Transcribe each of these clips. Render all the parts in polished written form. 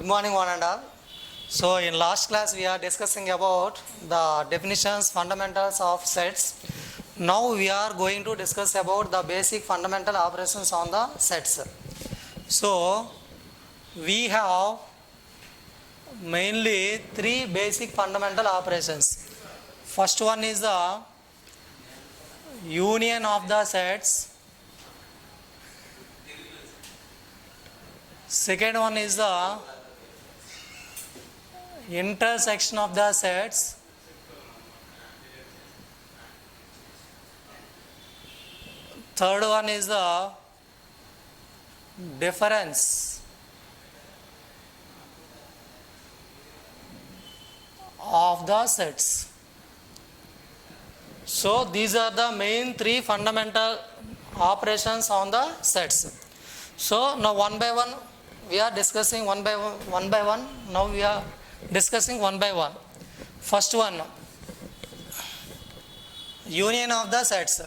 Good morning, one and all. So, in last class, we are discussing about the definitions, fundamentals of sets. Now, we are going to discuss about the basic fundamental operations on the sets. So, we have mainly three basic fundamental operations. First one is the union of the sets. Second one is the intersection of the sets. Third one is the difference of the sets. So these are the main three fundamental operations on the sets. So now one by one we are discussing one by one. Now we are discussing one by one. First one, union of the sets.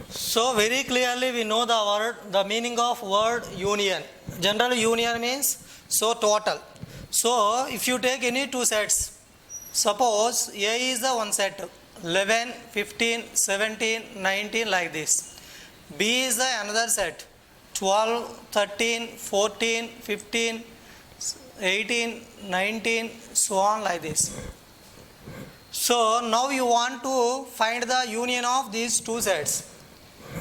So very clearly we know the meaning of word union. Generally union means so total. So if you take any two sets, suppose A is the one set, 11, 15, 17, 19 like this. B is the another set, 12, 13, 14, 15, 18, 19, so on like this. So now you want to find the union of these two sets.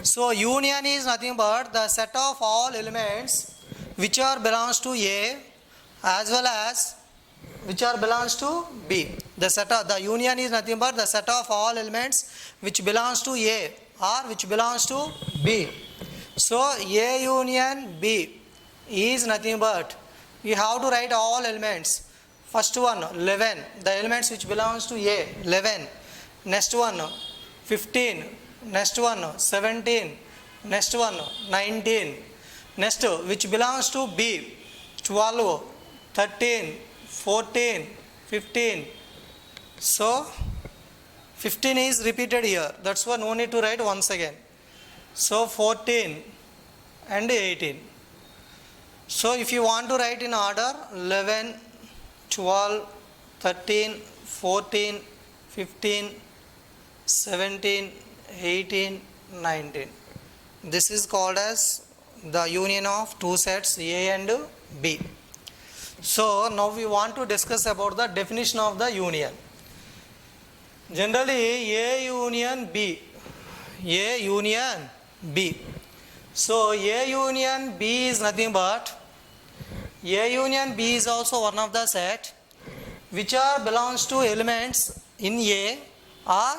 So union is nothing but the set of all elements which are belongs to A as well as which are belongs to B. The union is nothing but the set of all elements which belongs to A or which belongs to B. So A union B is nothing but we have to write all elements. First one 11, the elements which belongs to A, 11. Next one 15. Next one 17. Next one 19. Next which belongs to B, 12, 13, 14, 15. So 15 is repeated here. That's why no need to write once again. So 14 and 18. So if you want to write in order 11, 12, 13, 14, 15, 17, 18, 19. This is called as the union of two sets A and B. So now we want to discuss about the definition of the union. Generally A union B. A union B. So A union B is nothing but A union B is also one of the set which are belongs to elements in A or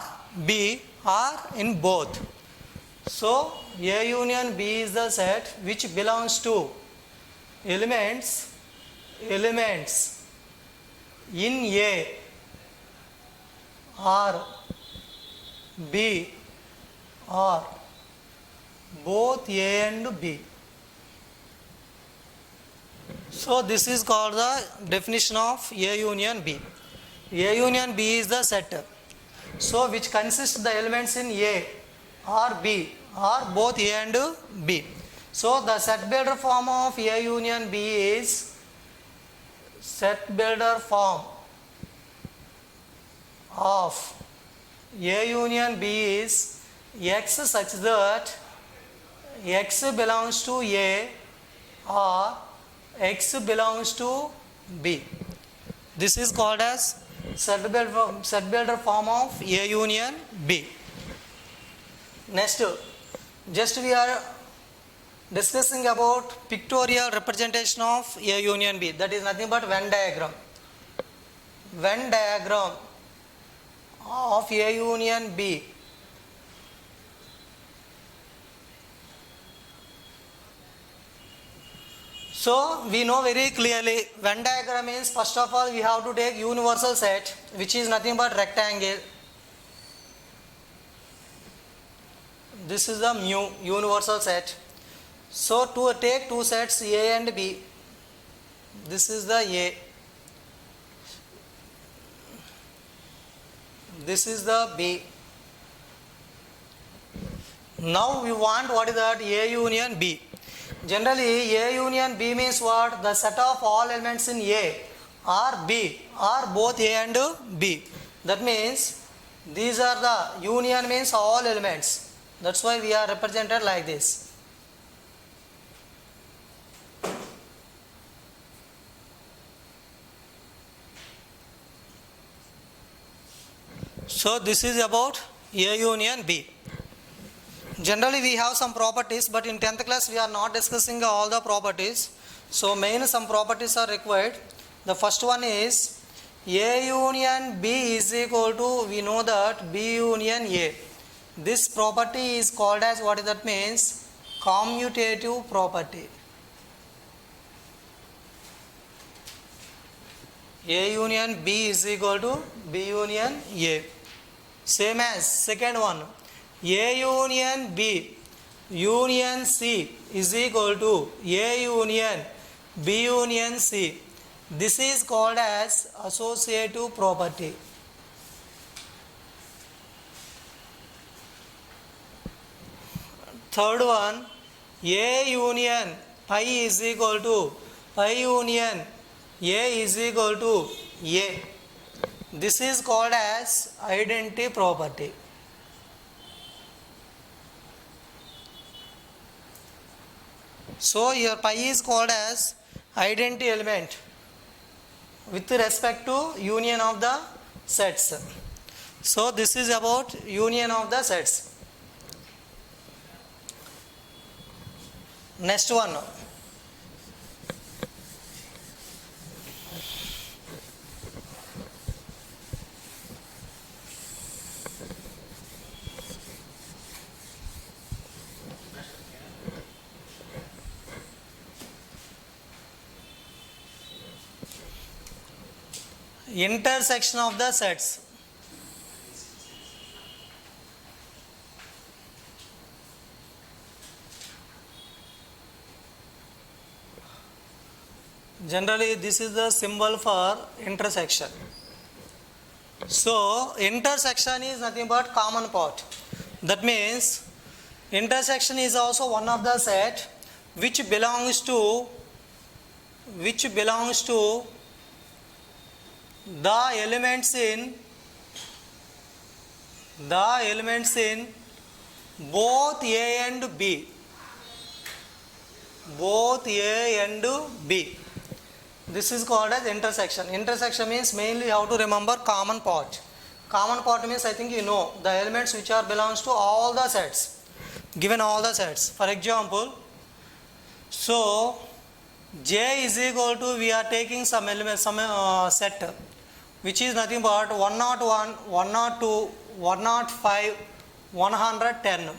B or in both. So A union B is the set which belongs to elements in A or B or both A and B. So this is called the definition of A union B. A union B is the set so which consists the elements in A or B or both A and B. So the set builder form of A union B is set builder form of A union B is X such that X belongs to A or X belongs to B. This is called as set builder form of A union B. Next, just we are discussing about pictorial representation of A union B. That is nothing but Venn diagram. Venn diagram of A union B. So we know very clearly Venn diagram means first of all we have to take universal set which is nothing but rectangle. This is the mu universal set. So to take two sets A and B, this is the A, this is the B. Now we want what is that A union B. generally A union B means what? The set of all elements in A or B or both A and B. That means these are the union means all elements. That's why we are represented like this. So this is about A union B. Generally we have some properties, but in 10th class we are not discussing all the properties. So main some properties are required. The first one is A union B is equal to, we know that B union A. This property is called as, what that means? Commutative property. A union B is equal to B union A. Same as second one, A union B union C is equal to A union B union C. This is called as associative property. Third one, A union pi is equal to pi union A is equal to A. This is called as identity property. So here pi is called as identity element with respect to union of the sets. So this is about union of the sets. Next one. Intersection of the sets. Generally this is the symbol for intersection. So intersection is nothing but common part. That means intersection is also one of the set which belongs to the elements in both A and B. Both A and B. This is called as intersection. Intersection means mainly how to remember common part. Common part means, I think you know, the elements which are belongs to all the sets. Given all the sets. For example, so J is equal to, we are taking some element, some set which is nothing but 101, 102, 105, 110.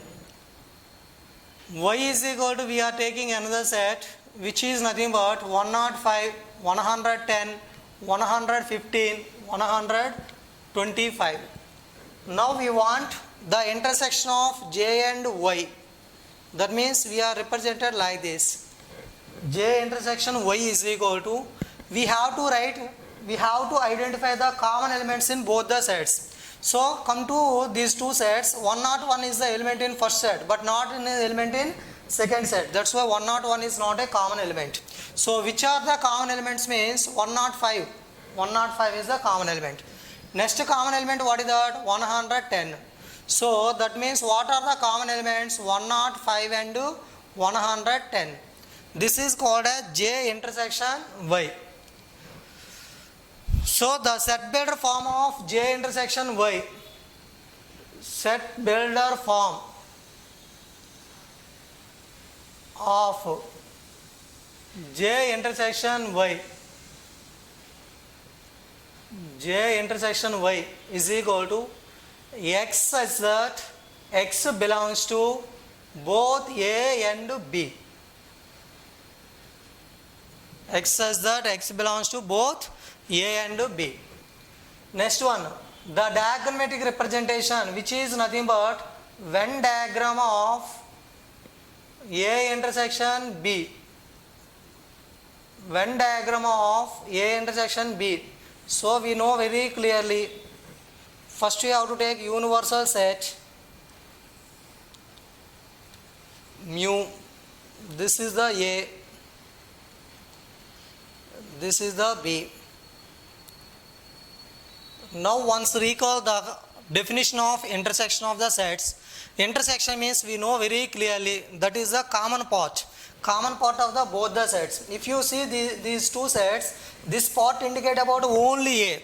Y is equal to, we are taking another set which is nothing but 105, 110, 115, 125. Now we want the intersection of J and Y. That means we are represented like this. J intersection Y is equal to, we have to identify the common elements in both the sets. So come to these two sets. 101 is the element in first set but not in the element in second set. That's why 101 is not a common element. So which are the common elements means 105. 105 is the common element. Next common element, what is that? 110. So that means what are the common elements? 105 and 110. This is called as J intersection Y. So the set builder form of J intersection Y, set builder form of J intersection Y, J intersection Y is equal to X such that X belongs to both A and B. X such that X belongs to both A and B. Next one, the diagrammatic representation, which is nothing but Venn diagram of A intersection B. Venn diagram of A intersection B. So we know very clearly, first we have to take universal set mu, this is the A, this is the B. Now once recall the definition of intersection of the sets. Intersection means we know very clearly that is the common part of the both the sets. If you see these two sets, this part indicate about only A.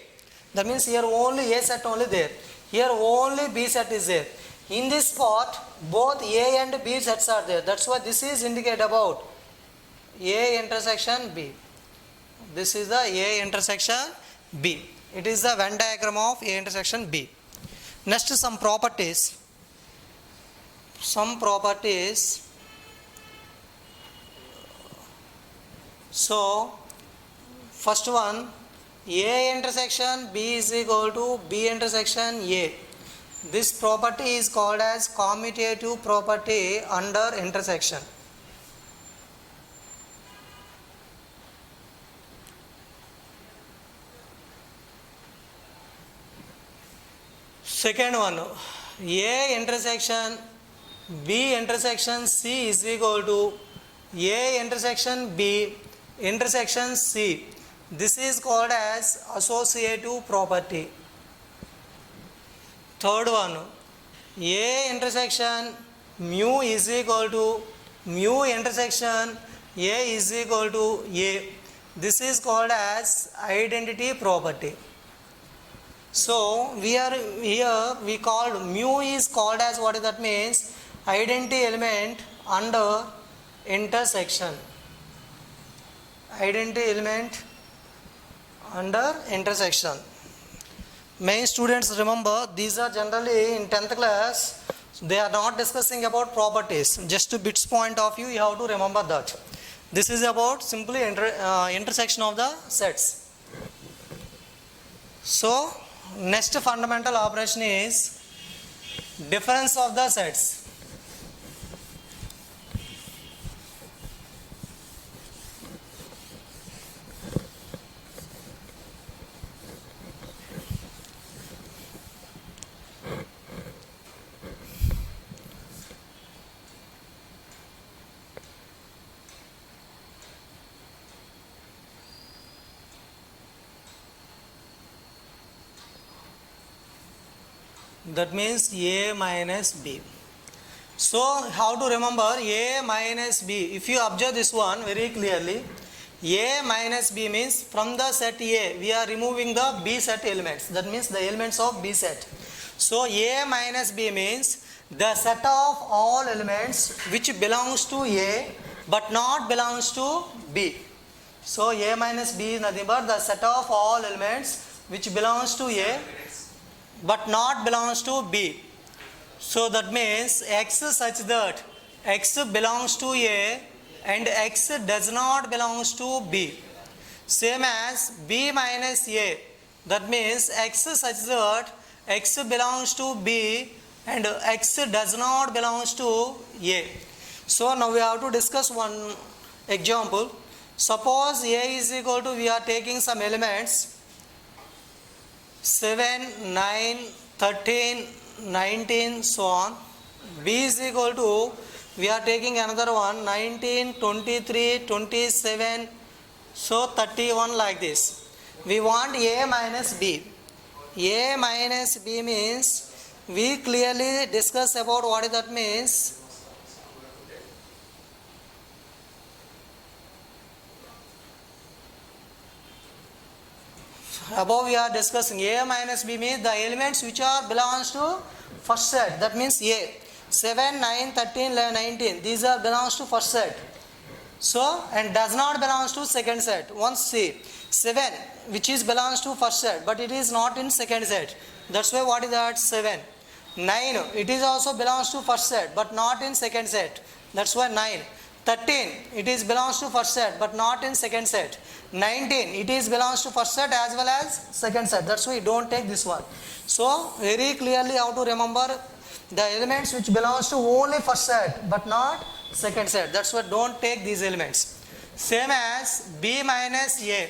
That means here only A set only there. Here only B set is there. In this part, both A and B sets are there. That's why this is indicate about A intersection B. This is the A intersection B. It is the Venn diagram of A intersection B. Next, some properties. So, first one, A intersection B is equal to B intersection A. This property is called as commutative property under intersection. Second one, A intersection B intersection C is equal to A intersection B intersection C. This is called as associative property. Third one, A intersection mu is equal to mu intersection A is equal to A. This is called as identity property. So we are here, we called mu is called as, what is that means, identity element under intersection. Identity element under intersection. Main students, remember, these are generally in 10th class, they are not discussing about properties. Just to bits point of view, you have to remember that. This is about simply intersection of the sets. So next fundamental operation is difference of the sets. That means A minus B. So how to remember A minus B? If you observe this one very clearly, A minus B means from the set A we are removing the B set elements. That means the elements of B set. So A minus B means the set of all elements which belongs to A but not belongs to B. So A minus B is nothing but the set of all elements which belongs to A but not belongs to B. So that means X such that X belongs to A and X does not belongs to B. Same as B minus A. That means X such that X belongs to B and X does not belongs to A. So now we have to discuss one example. Suppose A is equal to, we are taking some elements 7, 9, 13, 19, so on. B is equal to, we are taking another one 19, 23, 27, so 31, like this. We want A minus B. A minus B means we clearly discuss about what that means. Above we are discussing A minus B means the elements which are belongs to first set. That means A. 7, 9, 13, 11, 19. These are belongs to first set. So, and does not belongs to second set. Once see 7 which is belongs to first set but it is not in second set. That's why what is that? 7. 9 it is also belongs to first set but not in second set. That's why 9. 13 it is belongs to first set but not in second set. 19 it is belongs to first set as well as second set. That's why you don't take this one. So very clearly how to remember the elements which belongs to only first set but not second set. That's why don't take these elements. Same as B minus A.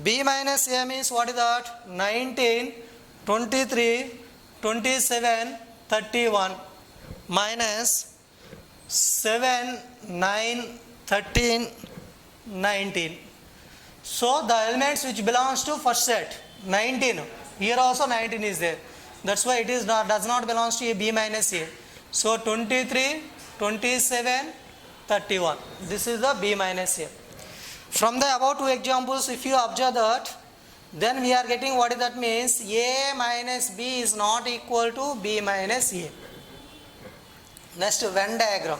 B minus A means what is that? 19, 23, 27, 31 minus 7, 9, 13, 19. So the elements which belongs to first set 19. Here also 19 is there. That's why it is not, does not belongs to a B minus A. So 23, 27, 31. This is the B minus A. From the above two examples, if you observe that, then we are getting what that means. A minus B is not equal to B minus A. Next, Venn diagram.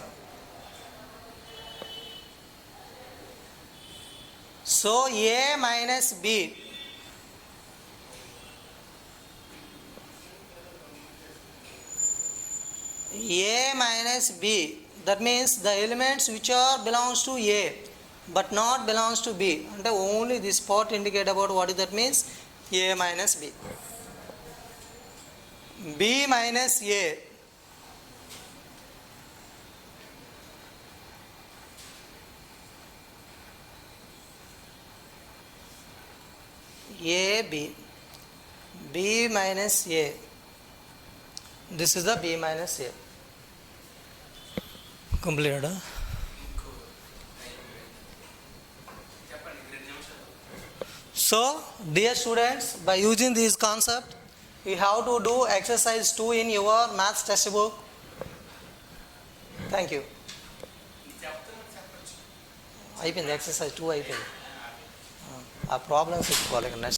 So A minus B. A minus B. That means the elements which are belongs to A but not belongs to B. And only this part indicate about what that means. A minus B. B minus A. A B. B minus A. This is the B minus A. Completed. Huh? So, dear students, by using this concept, you have to do exercise 2 in your maths textbook. Thank you. అయిపోయింది exercise 2 అయిపోయింది ఆ problems ఇచ్చుకోవాలి next